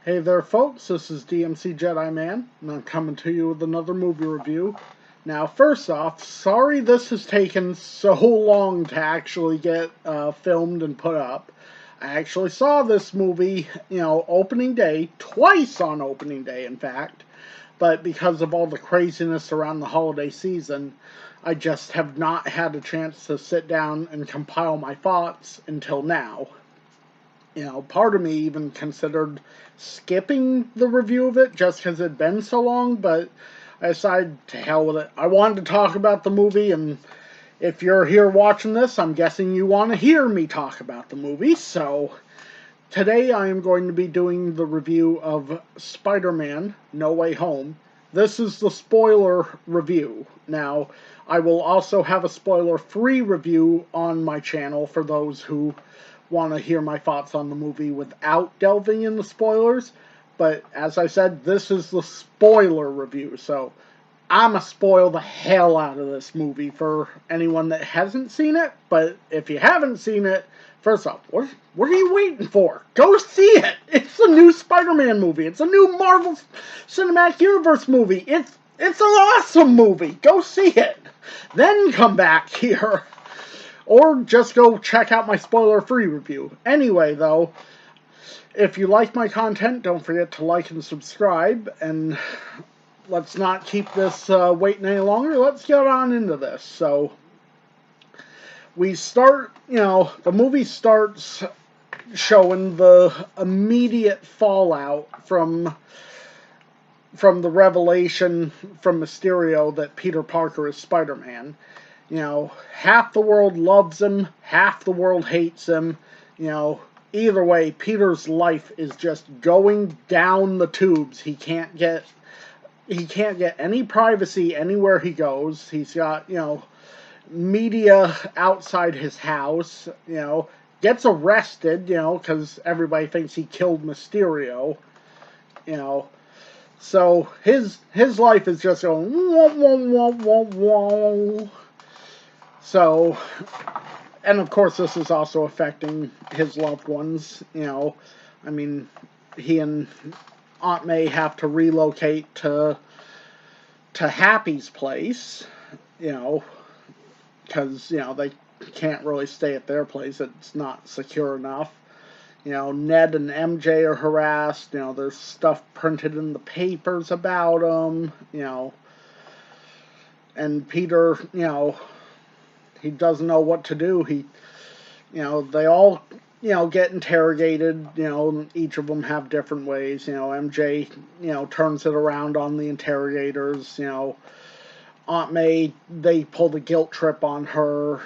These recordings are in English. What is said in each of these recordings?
Hey there, folks. This is DMC Jedi Man, and I'm coming to you with another movie review. Now, first off, sorry this has taken so long to actually get filmed and put up. I actually saw this movie, opening day, twice on opening day, in fact, but because of all the craziness around the holiday season, I just have not had a chance to sit down and compile my thoughts until now. Part of me even considered skipping the review of it just because it'd been so long, but I decided to hell with it. I wanted to talk about the movie, and if you're here watching this, I'm guessing you want to hear me talk about the movie, so today I am going to be doing the review of Spider-Man No Way Home. This is the spoiler review. Now, I will also have a spoiler-free review on my channel for those who want to hear my thoughts on the movie without delving into spoilers. But as I said, this is the spoiler review, so I'ma spoil the hell out of this movie for anyone that hasn't seen it. But if you haven't seen it, first off, what are you waiting for? Go see it! It's a new Spider-Man movie. It's a new Marvel Cinematic Universe movie. It's an awesome movie. Go see it. Then come back here. Or just go check out my spoiler-free review. Anyway, though, if you like my content, don't forget to like and subscribe. And let's not keep this waiting any longer. Let's get on into this. So, we start, the movie starts showing the immediate fallout from the revelation from Mysterio that Peter Parker is Spider-Man. Half the world loves him, half the world hates him. Either way, Peter's life is just going down the tubes. He can't get any privacy anywhere he goes. He's got, media outside his house, gets arrested, because everybody thinks he killed Mysterio, So his life is just going wah, wah, wah, wah, wah. So, and of course this is also affecting his loved ones, I mean, he and Aunt May have to relocate to Happy's place, because, they can't really stay at their place. It's not secure enough. Ned and MJ are harassed. There's stuff printed in the papers about them, and Peter, he doesn't know what to do. They all, get interrogated, each of them have different ways. MJ, turns it around on the interrogators. Aunt May, they pull the guilt trip on her.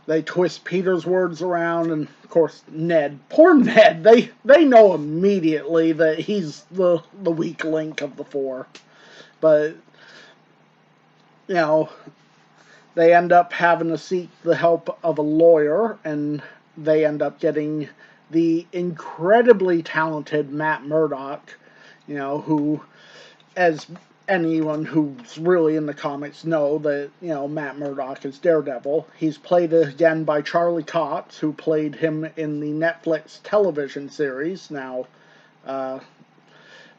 They twist Peter's words around, and of course Ned, poor Ned, they know immediately that he's the weak link of the four. But, they end up having to seek the help of a lawyer, and they end up getting the incredibly talented Matt Murdock, who, as anyone who's really in the comics know that, Matt Murdock is Daredevil. He's played again by Charlie Cox, who played him in the Netflix television series. Now,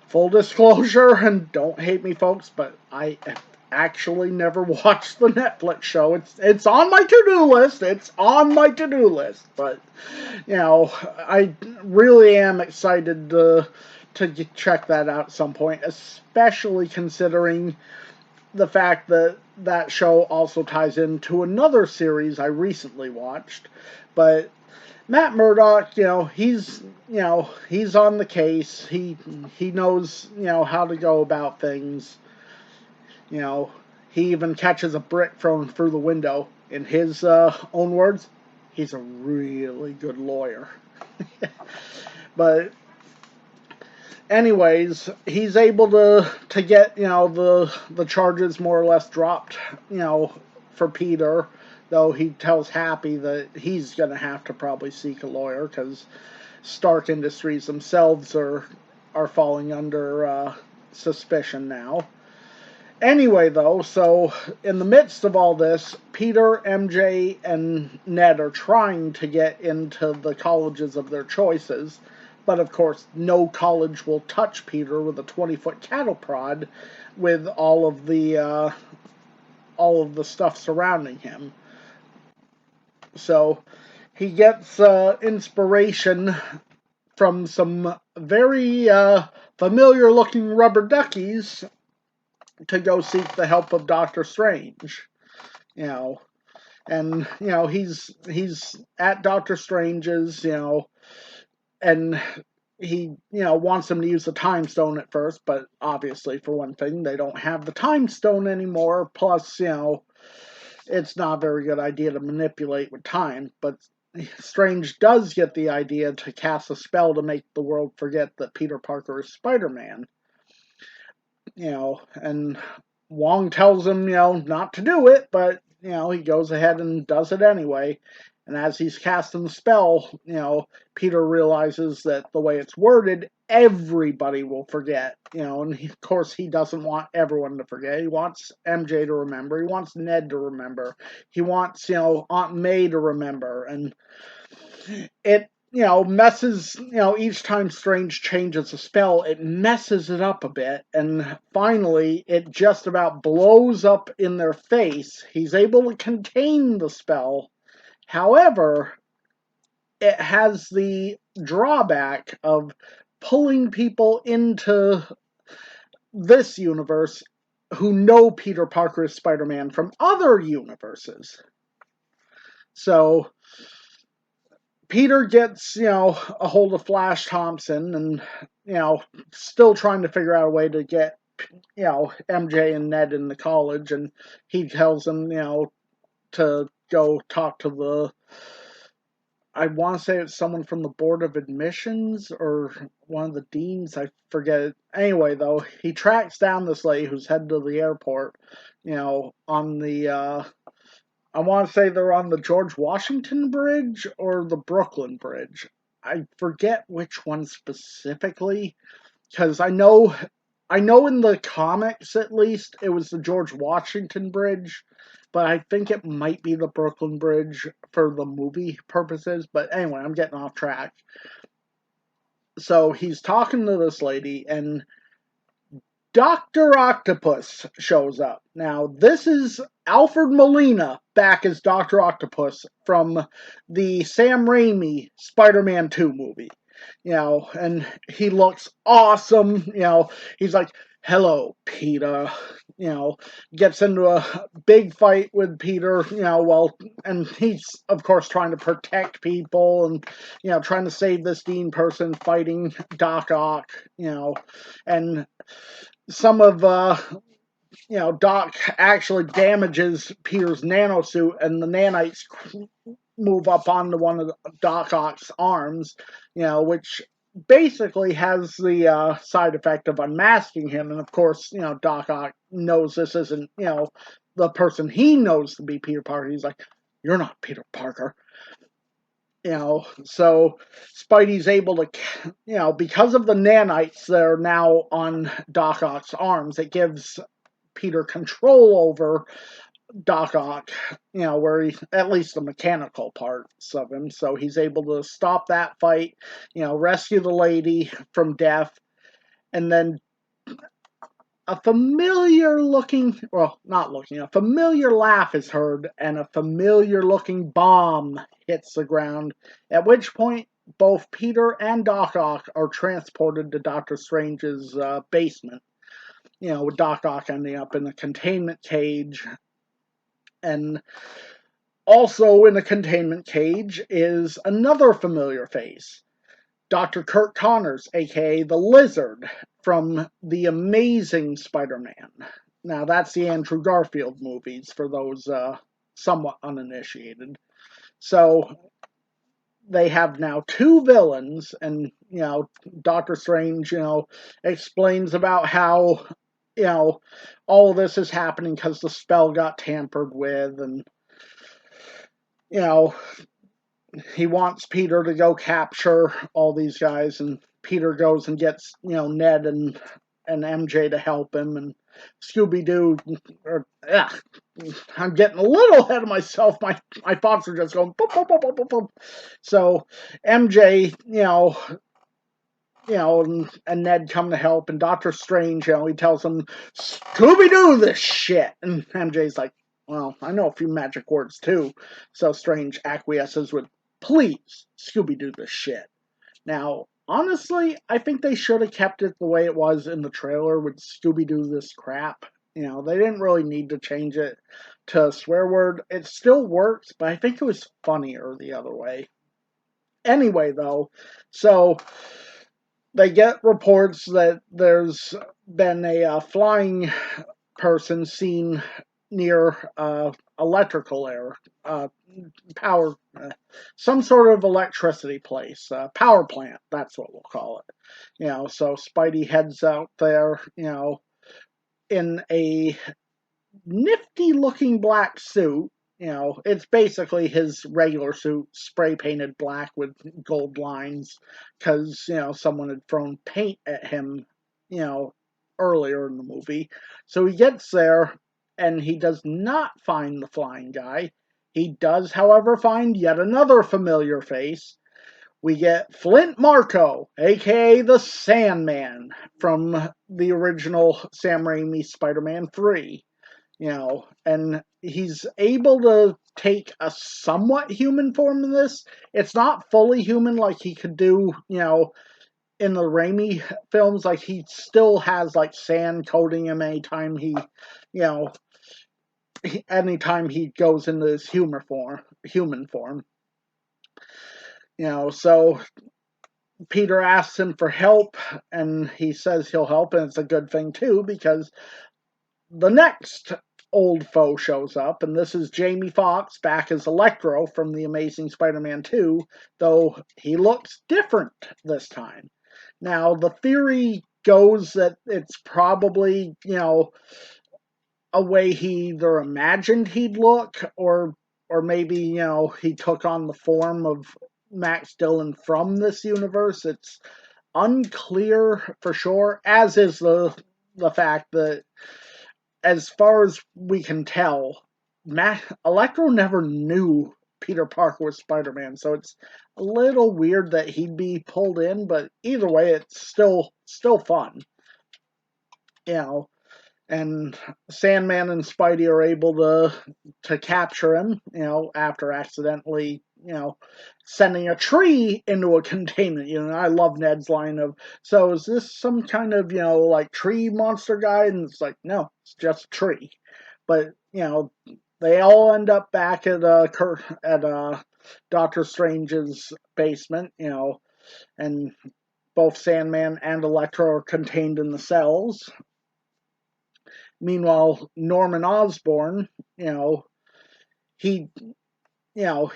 full disclosure, and don't hate me, folks, but I actually never watched the Netflix show. It's on my to-do list. It's on my to-do list. But, I really am excited to check that out at some point, especially considering the fact that that show also ties into another series I recently watched. But Matt Murdock, he's on the case. He knows, how to go about things. He even catches a brick thrown through the window. In his own words, he's a really good lawyer. But anyways, he's able to get, the charges more or less dropped, for Peter, though he tells Happy that he's going to have to probably seek a lawyer because Stark Industries themselves are falling under suspicion now. Anyway, though, so in the midst of all this, Peter, MJ, and Ned are trying to get into the colleges of their choices, But of course, no college will touch Peter with a 20-foot cattle prod with all of the stuff surrounding him. So he gets inspiration from some very familiar looking rubber duckies to go seek the help of Doctor Strange. You know, and he's at Doctor Strange's, and he wants him to use the time stone at first, but obviously, for one thing, they don't have the time stone anymore. Plus, it's not a very good idea to manipulate with time. But Strange does get the idea to cast a spell to make the world forget that Peter Parker is Spider-Man. And Wong tells him, not to do it, but, he goes ahead and does it anyway. And as he's casting the spell, Peter realizes that the way it's worded, everybody will forget, and of course he doesn't want everyone to forget. He wants MJ to remember. He wants Ned to remember. He wants, Aunt May to remember. And it, messes, each time Strange changes a spell, it messes it up a bit. And finally, it just about blows up in their face. He's able to contain the spell. However, it has the drawback of pulling people into this universe who know Peter Parker is Spider-Man from other universes. So Peter gets, a hold of Flash Thompson and, still trying to figure out a way to get, MJ and Ned into college. And he tells him, to go talk to I want to say it's someone from the Board of Admissions or one of the deans. I forget it. Anyway, though, he tracks down this lady who's headed to the airport, on the, I want to say they're on the George Washington Bridge or the Brooklyn Bridge. I forget which one specifically, because I know in the comics, at least, it was the George Washington Bridge, but I think it might be the Brooklyn Bridge for the movie purposes. But anyway, I'm getting off track. So he's talking to this lady, and Dr. Octopus shows up. Now, this is Alfred Molina back as Dr. Octopus from the Sam Raimi Spider-Man 2 movie. And he looks awesome. He's like, hello, Peter. Gets into a big fight with Peter, and he's, of course, trying to protect people and, trying to save this Dean person fighting Doc Ock, and some of, Doc actually damages Peter's nanosuit, and the nanites move up onto one of Doc Ock's arms, which basically has the side effect of unmasking him. And of course, Doc Ock knows this isn't, the person he knows to be Peter Parker. He's like, you're not Peter Parker. So Spidey's able to, because of the nanites that are now on Doc Ock's arms, it gives Peter control over Doc Ock, where he, at least the mechanical parts of him, so he's able to stop that fight, rescue the lady from death, and then a familiar laugh is heard, and a familiar looking bomb hits the ground, at which point both Peter and Doc Ock are transported to Doctor Strange's basement, with Doc Ock ending up in a containment cage. And also in a containment cage is another familiar face, Dr. Kurt Connors, aka the Lizard, from The Amazing Spider-Man. Now, that's the Andrew Garfield movies, for those somewhat uninitiated. So, they have now two villains, and, Doctor Strange, explains about how, all of this is happening because the spell got tampered with, and, he wants Peter to go capture all these guys, and Peter goes and gets, Ned and MJ to help him, and Scooby-Doo, I'm getting a little ahead of myself. My thoughts are just going boop, boop, boop, boop, boop, boop. So MJ, and Ned come to help, and Doctor Strange, he tells him, Scooby-Doo this shit! And MJ's like, well, I know a few magic words too. So Strange acquiesces with, please, Scooby-Doo this shit. Now, honestly, I think they should have kept it the way it was in the trailer with Scooby-Doo this crap. They didn't really need to change it to a swear word. It still works, but I think it was funnier the other way. Anyway, though, so they get reports that there's been a flying person seen near electrical air, power, some sort of electricity place, power plant, that's what we'll call it. So Spidey heads out there, in a nifty looking black suit. It's basically his regular suit, spray painted black with gold lines, because, someone had thrown paint at him, you know, earlier in the movie. So he gets there, and he does not find the flying guy. He does, however, find yet another familiar face. We get Flint Marko, aka the Sandman, from the original Sam Raimi Spider-Man 3. And he's able to take a somewhat human form in this. It's not fully human like he could do, in the Raimi films. Like, he still has, like, sand coating him anytime you know, anytime he goes into his human form. So Peter asks him for help, and he says he'll help, and it's a good thing, too, because the next old foe shows up, and this is Jamie Foxx back as Electro from The Amazing Spider-Man 2, though he looks different this time. Now, the theory goes that it's probably, a way he either imagined he'd look, or maybe, he took on the form of Max Dillon from this universe. It's unclear for sure, as is the fact that, as far as we can tell, Electro never knew Peter Parker was Spider-Man, so it's a little weird that he'd be pulled in, but either way, it's still fun. And Sandman and Spidey are able to capture him, after accidentally, sending a tree into a containment unit. I love Ned's line of, so is this some kind of, like, tree monster guy? And it's like, no, it's just a tree. But, they all end up back at Doctor Strange's basement, and both Sandman and Electro are contained in the cells. Meanwhile, Norman Osborn, he,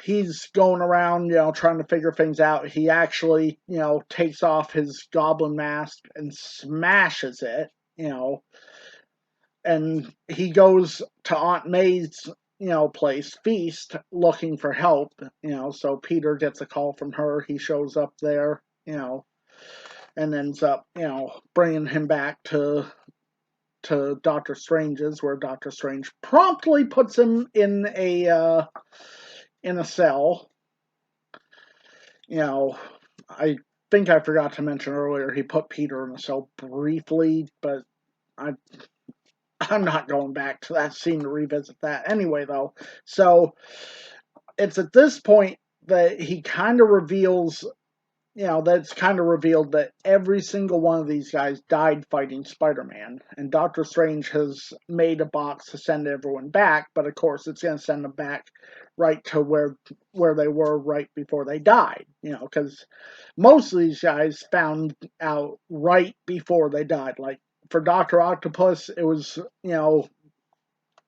he's going around, trying to figure things out. He actually, takes off his goblin mask and smashes it, and he goes to Aunt May's, place, Feast, looking for help, so Peter gets a call from her. He shows up there, and ends up, bringing him back to Doctor Strange's, where Doctor Strange promptly puts him in a cell. I think I forgot to mention earlier, he put Peter in a cell briefly, but I'm not going back to that scene to revisit that. Anyway, though, so it's at this point that he kind of reveals, that's kind of revealed that every single one of these guys died fighting Spider-Man, and Doctor Strange has made a box to send everyone back, but of course it's going to send them back right to where they were right before they died, because most of these guys found out right before they died. Like, for Dr. Octopus, it was,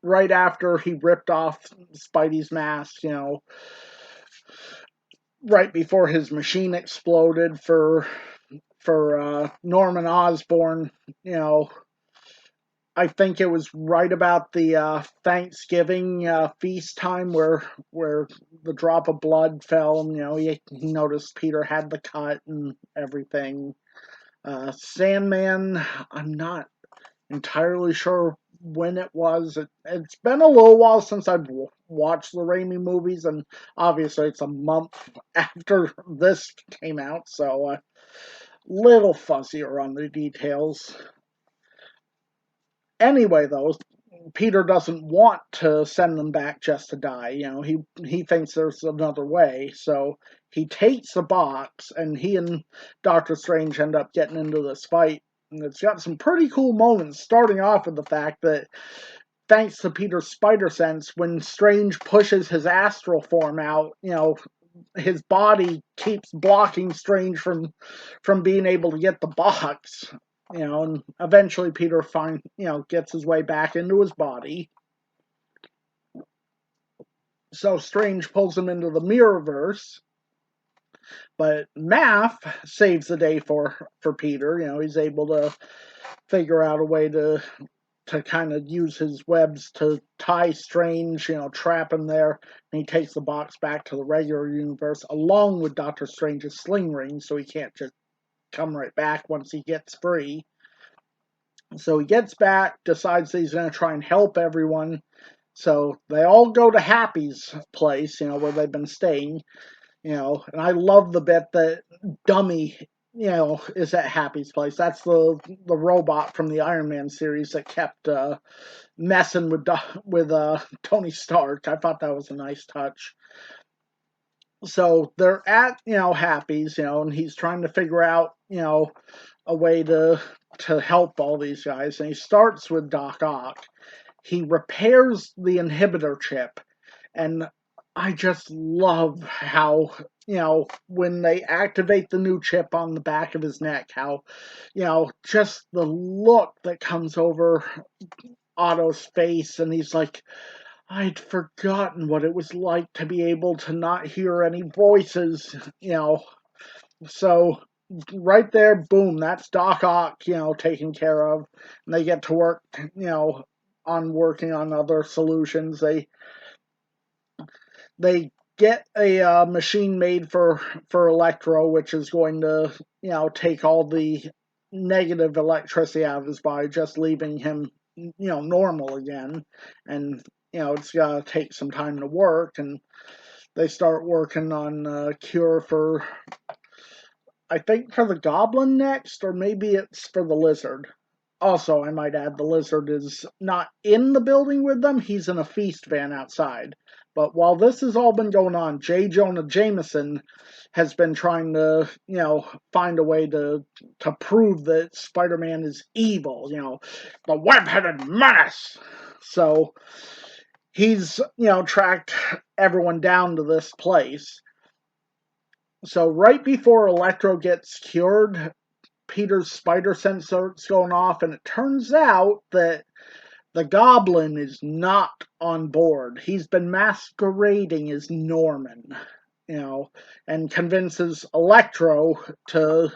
right after he ripped off Spidey's mask, right before his machine exploded. For Norman Osborn, I think it was right about the Thanksgiving feast time where the drop of blood fell. He noticed Peter had the cut and everything. Sandman, I'm not entirely sure when it was. It's been a little while since I've watched the Raimi movies, and obviously it's a month after this came out, so little fuzzier on the details. Anyway, though, Peter doesn't want to send them back just to die. He thinks there's another way. So he takes the box, and he and Doctor Strange end up getting into this fight. And it's got some pretty cool moments, starting off with the fact that thanks to Peter's spider sense, when Strange pushes his astral form out, his body keeps blocking Strange from being able to get the box. And eventually Peter gets his way back into his body. So Strange pulls him into the Mirrorverse, but Math saves the day for Peter. He's able to figure out a way to kind of use his webs to tie Strange, trap him there, and he takes the box back to the regular universe along with Doctor Strange's sling ring, so he can't just come right back once he gets free. So he gets back, decides that he's going to try and help everyone. So they all go to Happy's place, where they've been staying, and I love the bit that Dummy, is at Happy's place. That's the robot from the Iron Man series that kept messing with Tony Stark. I thought that was a nice touch. So they're at Happy's, and he's trying to figure out a way to help all these guys, and he starts with Doc Ock. He repairs the inhibitor chip, and I just love how when they activate the new chip on the back of his neck, how just the look that comes over Otto's face, and he's like, I'd forgotten what it was like to be able to not hear any voices, So right there, boom, that's Doc Ock, taken care of. And they get to work, on working on other solutions. They get a machine made for Electro, which is going to, take all the negative electricity out of his body, just leaving him, normal again. And, it's got to take some time to work. And they start working on a cure for, I think, for the Goblin next, or maybe it's for the Lizard. Also, I might add, the Lizard is not in the building with them. He's in a feast van outside. But while this has all been going on, J. Jonah Jameson has been trying to, find a way to prove that Spider-Man is evil, the web-headed menace. So he's, tracked everyone down to this place. So right before Electro gets cured, Peter's spider sense starts going off, and it turns out that the Goblin is not on board. He's been masquerading as Norman, and convinces Electro to,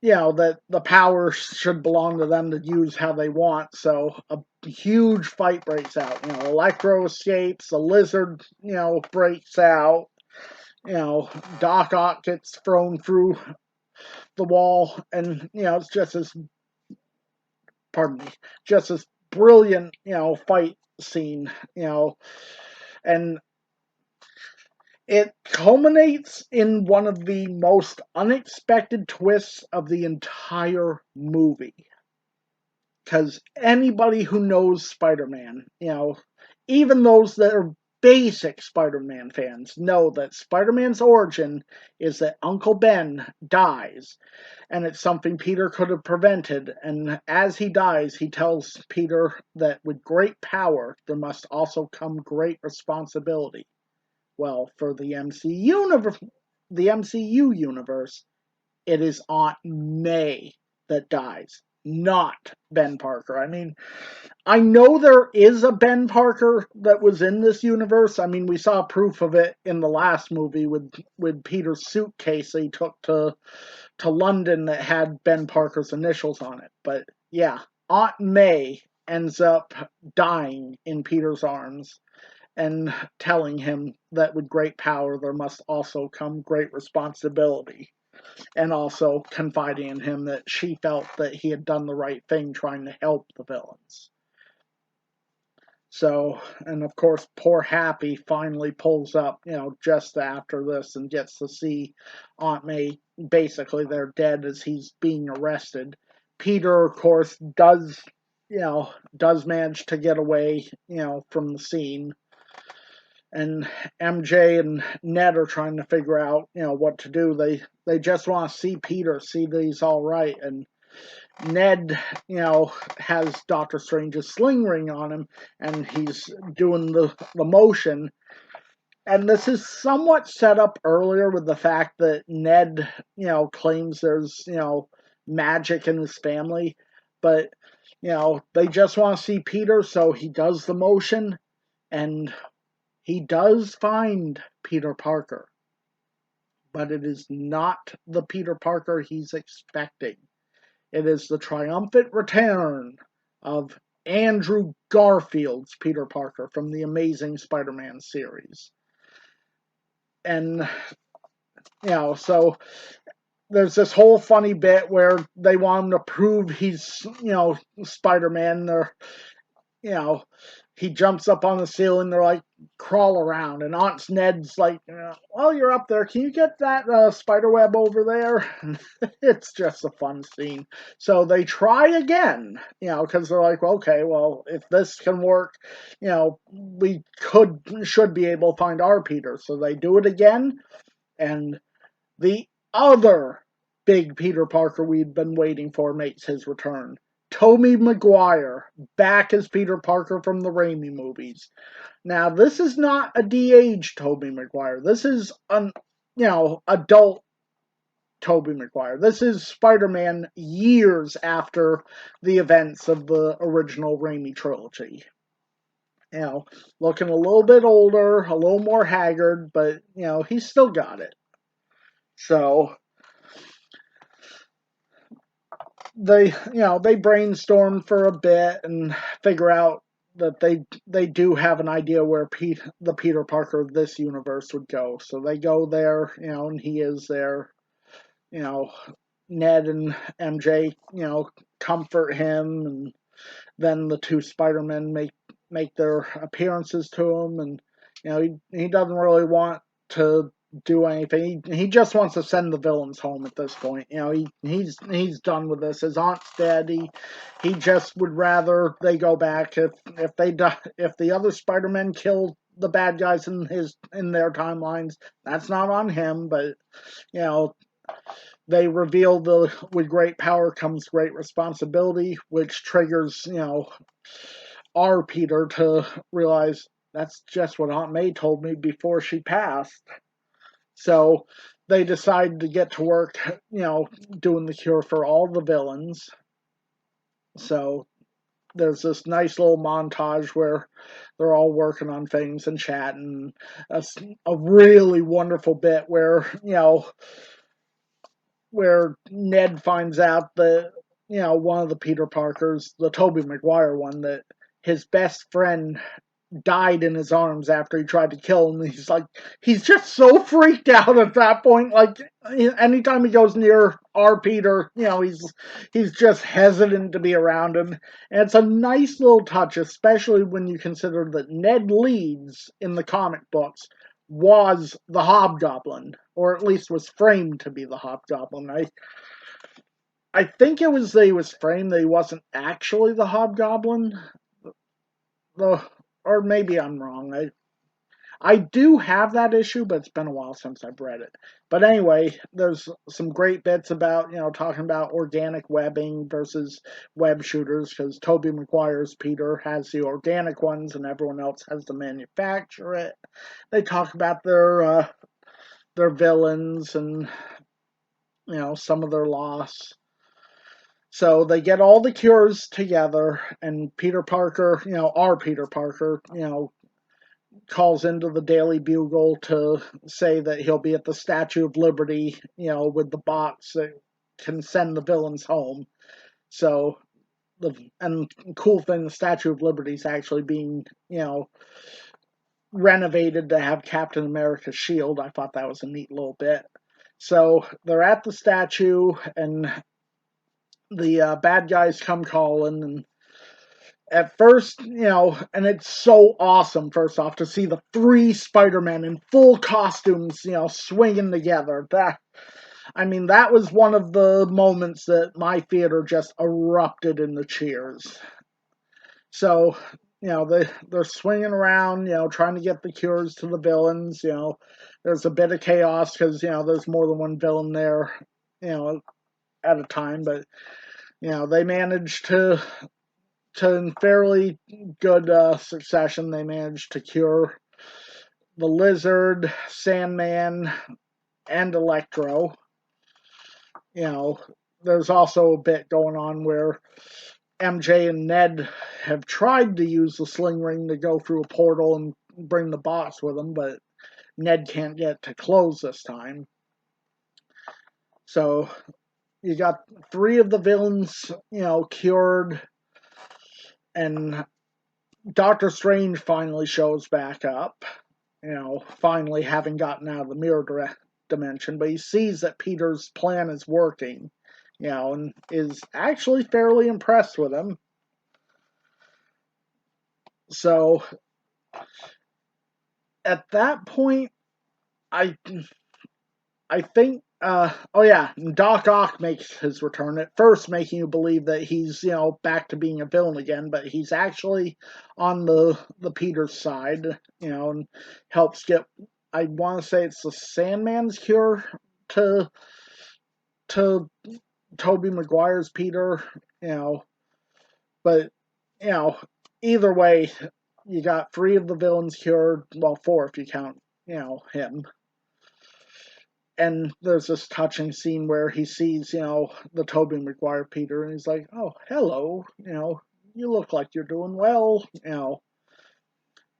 that the power should belong to them to use how they want. So a huge fight breaks out. Electro escapes, the Lizard, breaks out. Doc Ock gets thrown through the wall, and it's just as brilliant fight scene, and it culminates in one of the most unexpected twists of the entire movie, because anybody who knows Spider-Man, even those that are basic Spider-Man fans, know that Spider-Man's origin is that Uncle Ben dies, and it's something Peter could have prevented. And as he dies, he tells Peter that with great power, there must also come great responsibility. Well, for the MCU universe, it is Aunt May that dies, not Ben Parker. I mean, I know there is a Ben Parker that was in this universe. I mean, we saw proof of it in the last movie with Peter's suitcase that he took to London that had Ben Parker's initials on it. But yeah, Aunt May ends up dying in Peter's arms and telling him that with great power there must also come great responsibility. And also confiding in him that she felt that he had done the right thing trying to help the villains. So, and of course, poor Happy finally pulls up, just after this and gets to see Aunt May basically they're dead as he's being arrested. Peter, of course, does manage to get away, from the scene. And MJ and Ned are trying to figure out, what to do. They just want to see Peter, see that he's all right. And Ned, has Doctor Strange's sling ring on him, and he's doing the motion. And this is somewhat set up earlier with the fact that Ned, claims there's, magic in his family. But, they just want to see Peter, so he does the motion, and he does find Peter Parker. But it is not the Peter Parker he's expecting. It is the triumphant return of Andrew Garfield's Peter Parker from the Amazing Spider-Man series. And, so there's this whole funny bit where they want him to prove he's, Spider-Man. He jumps up on the ceiling. They're like, crawl around. And Aunt Ned's like, well, you're up there. Can you get that spider web over there? It's just a fun scene. So they try again, because they're like, okay, well, if this can work, we should be able to find our Peter. So they do it again. And the other big Peter Parker we'd been waiting for makes his return. Tobey Maguire, back as Peter Parker from the Raimi movies. Now, this is not a de-aged Tobey Maguire. This is an, adult Tobey Maguire. This is Spider-Man years after the events of the original Raimi trilogy. Looking a little bit older, a little more haggard, but, he's still got it. So they brainstorm for a bit and figure out that they do have an idea where the Peter Parker of this universe would go. So they go there, and he is there. Ned and MJ, comfort him, and then the two Spider-Men make their appearances to him, and he doesn't really want to do anything. He just wants to send the villains home at this point. He's done with this. His aunt's dead. He just would rather they go back. If the other Spider-Men kill the bad guys in their timelines, that's not on him. But they reveal with great power comes great responsibility, which triggers our Peter to realize that's just what Aunt May told me before she passed. So they decide to get to work, doing the cure for all the villains. So there's this nice little montage where they're all working on things and chatting. That's a really wonderful bit where, where Ned finds out that, one of the Peter Parkers, the Tobey Maguire one, that his best friend died in his arms after he tried to kill him. He's just so freaked out at that point. Like, anytime he goes near our Peter, he's just hesitant to be around him. And it's a nice little touch, especially when you consider that Ned Leeds in the comic books was the Hobgoblin, or at least was framed to be the Hobgoblin. I think it was that he was framed that he wasn't actually the Hobgoblin. Or maybe I'm wrong. I do have that issue, but it's been a while since I've read it. But anyway, there's some great bits about, talking about organic webbing versus web shooters, because Tobey Maguire's Peter has the organic ones and everyone else has to manufacture it. They talk about their villains and, some of their loss. So they get all the cures together, and Peter Parker, our Peter Parker, calls into the Daily Bugle to say that he'll be at the Statue of Liberty, with the box that can send the villains home. So, and cool thing, the Statue of Liberty is actually being, renovated to have Captain America's shield. I thought that was a neat little bit. So they're at the statue, and the bad guys come calling, and at first, and it's so awesome, first off, to see the three Spider-Men in full costumes, swinging together. I mean, that was one of the moments that my theater just erupted in the cheers. So, they're swinging around, trying to get the cures to the villains. There's a bit of chaos because there's more than one villain there, you know, at a time. But they managed to in fairly good succession, they managed to cure the Lizard, Sandman, and Electro. There's also a bit going on where MJ and Ned have tried to use the sling ring to go through a portal and bring the boss with them, but Ned can't get to close this time. So you got 3 of the villains, cured, and Doctor Strange finally shows back up, finally having gotten out of the mirror dimension, but he sees that Peter's plan is working, and is actually fairly impressed with him. So at that point, I think oh yeah, Doc Ock makes his return, at first making you believe that he's, back to being a villain again, but he's actually on the Peter side, and helps get, I want to say it's the Sandman's cure to to Tobey Maguire's Peter, but you know, either way, you got 3 of the villains cured, well 4 if you count, him. And there's this touching scene where he sees, the Tobey Maguire Peter, and he's like, "Oh, hello, you look like you're doing well."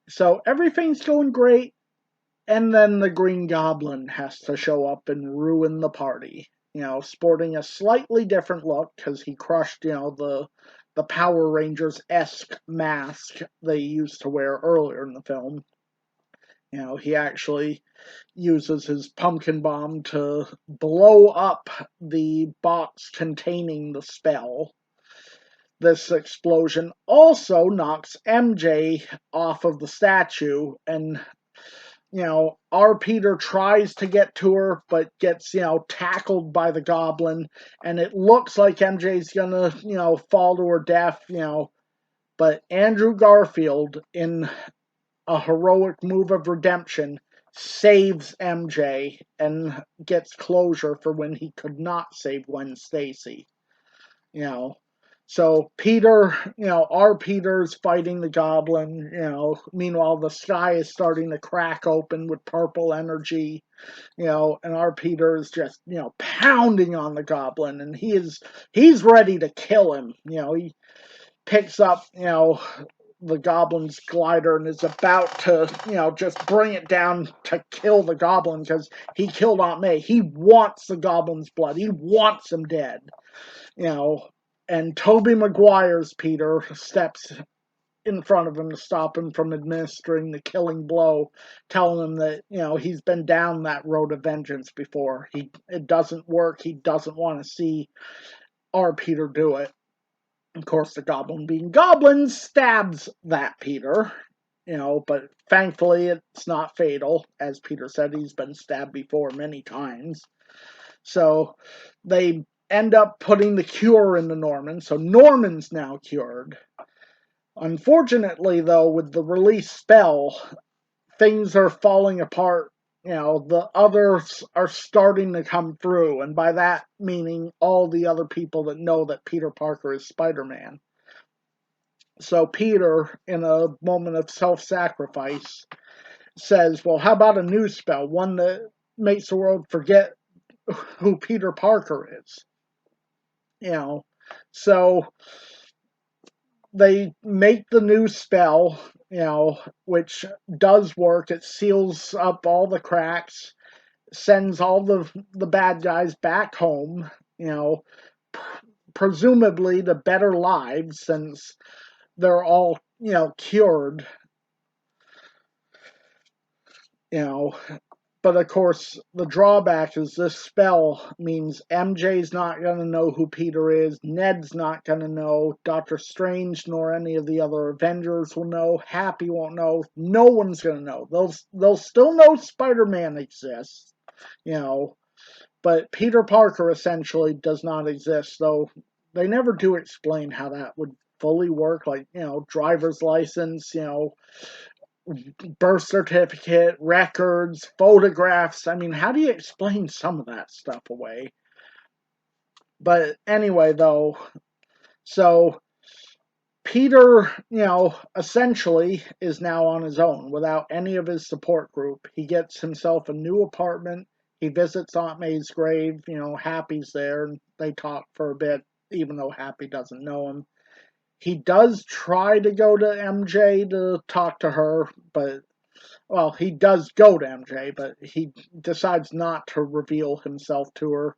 So everything's going great, and then the Green Goblin has to show up and ruin the party. Sporting a slightly different look because he crushed, the Power Rangers-esque mask they used to wear earlier in the film. He actually uses his pumpkin bomb to blow up the box containing the spell. This explosion also knocks MJ off of the statue, and our Peter tries to get to her, but gets, tackled by the goblin, and it looks like MJ's gonna, fall to her death, but Andrew Garfield, in a heroic move of redemption, saves MJ and gets closure for when he could not save Gwen Stacy. So Peter, our Peter's fighting the goblin, meanwhile the sky is starting to crack open with purple energy, and our Peter is just, pounding on the goblin, and he's ready to kill him. He picks up, the goblin's glider and is about to, just bring it down to kill the goblin because he killed Aunt May. He wants the goblin's blood. He wants him dead. And Tobey Maguire's Peter steps in front of him to stop him from administering the killing blow, telling him that, he's been down that road of vengeance before. It doesn't work. He doesn't want to see our Peter do it. Of course, the goblin, being goblins, stabs that Peter, but thankfully it's not fatal. As Peter said, he's been stabbed before many times. So they end up putting the cure into Norman, so Norman's now cured. Unfortunately, though, with the release spell, things are falling apart. The others are starting to come through, and by that meaning all the other people that know that Peter Parker is Spider-Man. So Peter, in a moment of self-sacrifice, says, well, how about a new spell, one that makes the world forget who Peter Parker is? So they make the new spell, which does work. It seals up all the cracks, sends all the bad guys back home, presumably to better lives since they're all, cured. But of course, the drawback is this spell means MJ's not going to know who Peter is, Ned's not going to know, Doctor Strange nor any of the other Avengers will know, Happy won't know, no one's going to know. They'll still know Spider-Man exists, But Peter Parker essentially does not exist, though they never do explain how that would fully work. Like, driver's license, birth certificate, records, photographs. I mean, how do you explain some of that stuff away? But anyway, though, so Peter, essentially is now on his own without any of his support group. He gets himself a new apartment. He visits Aunt May's grave. Happy's there, and they talk for a bit, even though Happy doesn't know him. He does try to go to MJ to talk to her, but, well, he does go to MJ, but he decides not to reveal himself to her.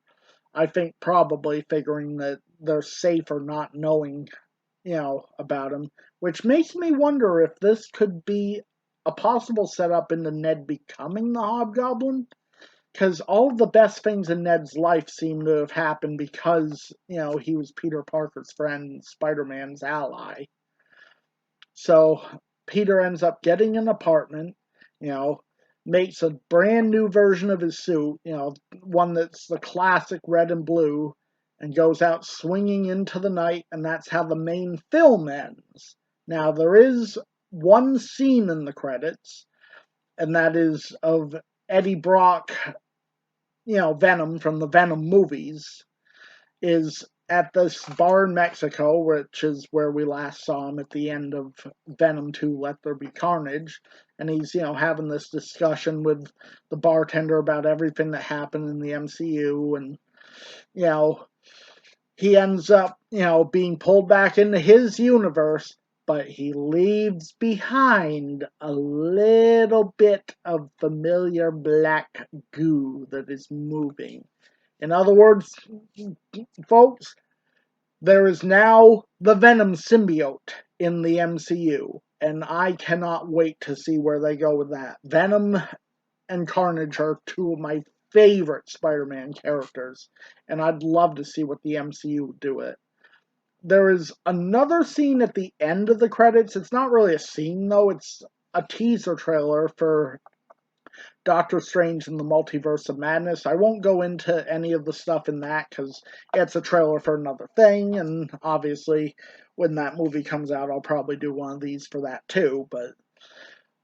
I think probably figuring that they're safer not knowing, about him, which makes me wonder if this could be a possible setup into Ned becoming the Hobgoblin. Because all of the best things in Ned's life seem to have happened because, he was Peter Parker's friend, Spider-Man's ally. So Peter ends up getting an apartment, you know, makes a brand new version of his suit, one that's the classic red and blue, and goes out swinging into the night, and that's how the main film ends. Now, there is one scene in the credits, and that is of Eddie Brock, Venom from the Venom movies, is at this bar in Mexico, which is where we last saw him at the end of Venom 2, Let There Be Carnage. And he's, having this discussion with the bartender about everything that happened in the MCU. And, he ends up, being pulled back into his universe, but he leaves behind a little bit of familiar black goo that is moving. In other words, folks, there is now the Venom symbiote in the MCU, and I cannot wait to see where they go with that. Venom and Carnage are two of my favorite Spider-Man characters, and I'd love to see what the MCU would do with it. There is another scene at the end of the credits. It's not really a scene, though. It's a teaser trailer for Doctor Strange and the Multiverse of Madness. I won't go into any of the stuff in that because it's a trailer for another thing, and obviously when that movie comes out, I'll probably do one of these for that too. But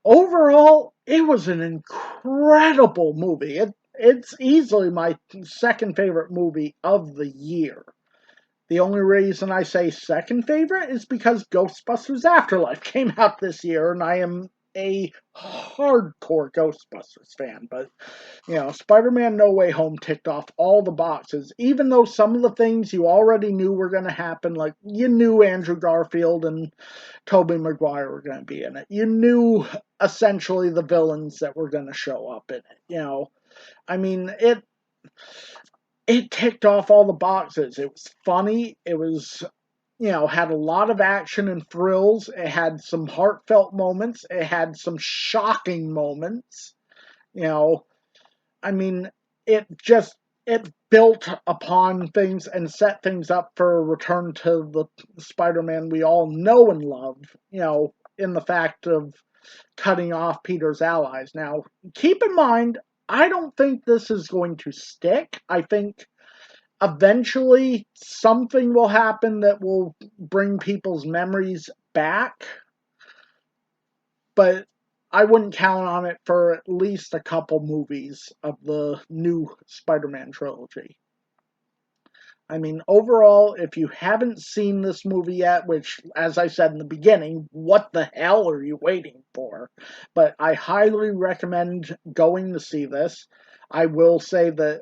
overall, it was an incredible movie. It's easily my second favorite movie of the year. The only reason I say second favorite is because Ghostbusters Afterlife came out this year, and I am a hardcore Ghostbusters fan. But, Spider-Man No Way Home ticked off all the boxes, even though some of the things you already knew were going to happen, like you knew Andrew Garfield and Tobey Maguire were going to be in it. You knew, essentially, the villains that were going to show up in it, I mean, it ticked off all the boxes. It was funny. It was, had a lot of action and thrills. It had some heartfelt moments. It had some shocking moments. I mean, it built upon things and set things up for a return to the Spider-Man we all know and love, in the fact of cutting off Peter's allies. Now, keep in mind, I don't think this is going to stick. I think eventually something will happen that will bring people's memories back, but I wouldn't count on it for at least a couple movies of the new Spider-Man trilogy. I mean, overall, if you haven't seen this movie yet, which, as I said in the beginning, what the hell are you waiting for? But I highly recommend going to see this. I will say that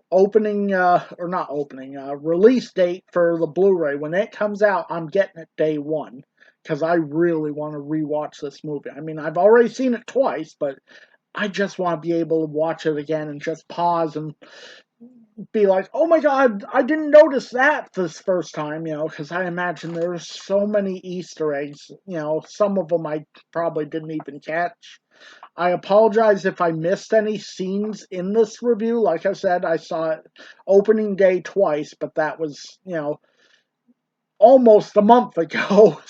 release date for the Blu-ray, when it comes out, I'm getting it day one. Because I really want to rewatch this movie. I mean, I've already seen it twice, but I just want to be able to watch it again and just pause and be like, oh my god, I didn't notice that this first time, because I imagine there's so many Easter eggs, some of them I probably didn't even catch. I apologize if I missed any scenes in this review. Like I said, I saw it opening day twice, but that was, almost a month ago.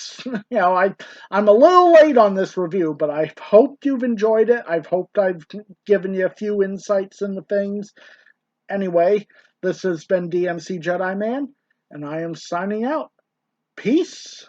I'm a little late on this review, but I hope you've enjoyed it. I've hoped I've given you a few insights into things. Anyway, This has been DMC Jedi Man, and I am signing out. Peace.